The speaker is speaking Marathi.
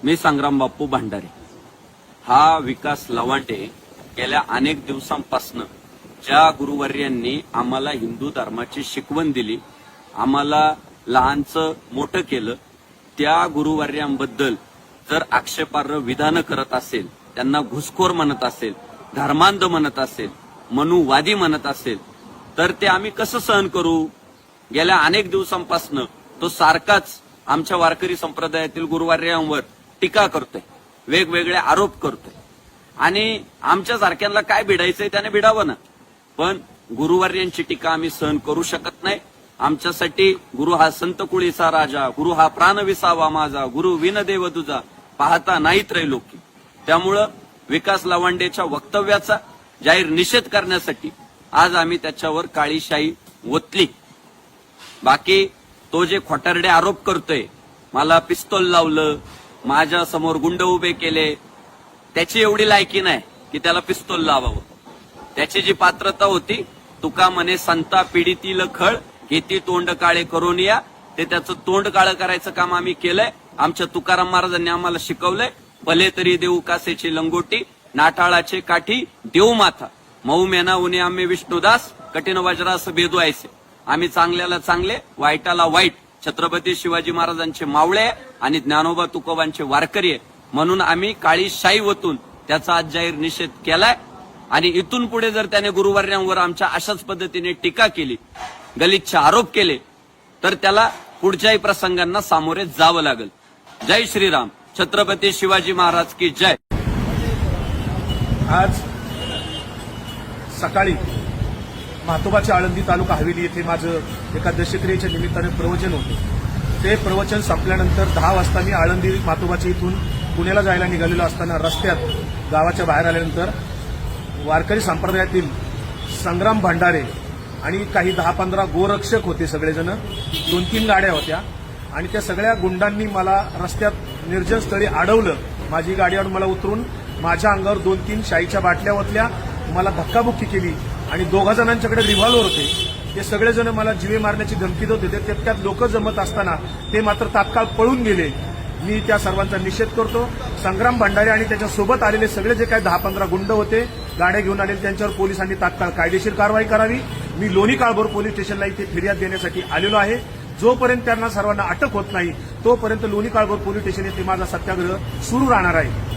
मी संग्राम बाप्पू भंडारे. हा विकास लवांडे गेल्या अनेक दिवसांपासून ज्या गुरुवर्यांनी आम्हाला हिंदू धर्माची शिकवण दिली, आम्हाला लहानचं मोठं केलं, त्या गुरुवर्यांबद्दल जर आक्षेपार्ह विधानं करत असेल, त्यांना घुसखोर म्हणत असेल, धर्मांध म्हणत असेल, मनुवादी म्हणत असेल, तर ते आम्ही कसं सहन करू? गेल्या अनेक दिवसांपासून तो सारखाच आमच्या वारकरी संप्रदायातील गुरुवर्यांवर टीका करतोय, वेगवेगळे आरोप करतोय. आणि आमच्या सारख्यांना काय भिडायचंय त्याने भिडावं ना, पण गुरुवर्यांची टीका आम्ही सहन करू शकत नाही. आमच्यासाठी गुरु हा संत कुळीचा राजा, गुरु हा प्राण विसावा माझा, गुरु विनदेव तुझा पाहता नाही त्रैलोकी. त्यामुळं विकास लवांडेच्या वक्तव्याचा जाहीर निषेध करण्यासाठी आज आम्ही त्याच्यावर काळी शाई ओतली. बाकी तो जे खोटारडे आरोप करतोय, मला पिस्तोल लावलं, माझ्या समोर गुंड उभे केले, त्याची एवढी लायकी नाही की त्याला पिस्तोल लावावं. त्याची जी पात्रता होती, तुका म्हणे संता पीडितील खळ घेती तोंड काळे करून या, ते त्याचं तोंड काळं करायचं काम आम्ही केलंय. आमच्या तुकाराम महाराजांनी आम्हाला शिकवलंय, भले तरी देऊ कासेची लंगोटी, नाठाळाचे काठी देऊ माथा, मऊ मेना उन्हे आम्ही विष्णुदास, कठीण वज्रास बेदू ऐसे. आम्ही चांगल्याला चांगले, वाईटाला वाईट, छत्रपती शिवाजी महाराजांचे मावळे आणि ज्ञानोबा तुकोबांचे वारकरी आहे, म्हणून आम्ही काळी शाई ओतून त्याचा आज जाहीर निषेध केलाय. आणि इथून पुढे जर त्याने गुरुवर्यांवर आमच्या अशाच पद्धतीने टीका केली, गलिच्छ आरोप केले, तर त्याला पुढच्याही प्रसंगांना सामोरे जावं लागेल. जय श्रीराम, छत्रपती शिवाजी महाराज की जय. आज सकाळी म्हातोबाच्या आळंदी तालुका हवेली येथे माझं एका दशक्रियेच्या निमित्ताने प्रवचन होते. ते प्रवचन संपल्यानंतर 10 वाजता मी आळंदी म्हातोबाच्या इथून पुण्याला जायला निघालेलो असताना रस्त्यात गावाच्या बाहेर आल्यानंतर वारकरी संप्रदायातील संग्राम भंडारे आणि काही 10-15 गोरक्षक होते, सगळेजण 2-3 गाड्या होत्या आणि त्या सगळ्या गुंडांनी मला रस्त्यात निर्जन स्थळी अडवलं. माझी गाडीवर मला उतरून माझ्या अंगावर 2-3 शाईच्या बाटल्या ओतल्या, मला धक्काबुक्की केली आणि 2 जणांच्याकडे रिव्हॉल्वर होते. ते सगळेजण मला जीवे मारण्याची धमकी देत होते. त्यात लोक जमत असताना ते मात्र तात्काळ पळून गेले. मी त्या सर्वांचा निषेध करतो. संग्राम भंडारे आणि त्याच्यासोबत आलेले सगळे जे काही 10-15 गुंड होते, गाड्या घेऊन आलेले, त्यांच्यावर पोलिसांनी तात्काळ कायदेशीर कारवाई करावी. मी लोणी काळभोर पोलीस स्टेशनला इथे फिर्याद देण्यासाठी आलेलो आहे. जोपर्यंत त्यांना सर्वांना अटक होत नाही, तोपर्यंत लोणी काळभोर पोलीस स्टेशन येथे माझा सत्याग्रह सुरू राहणार आहे.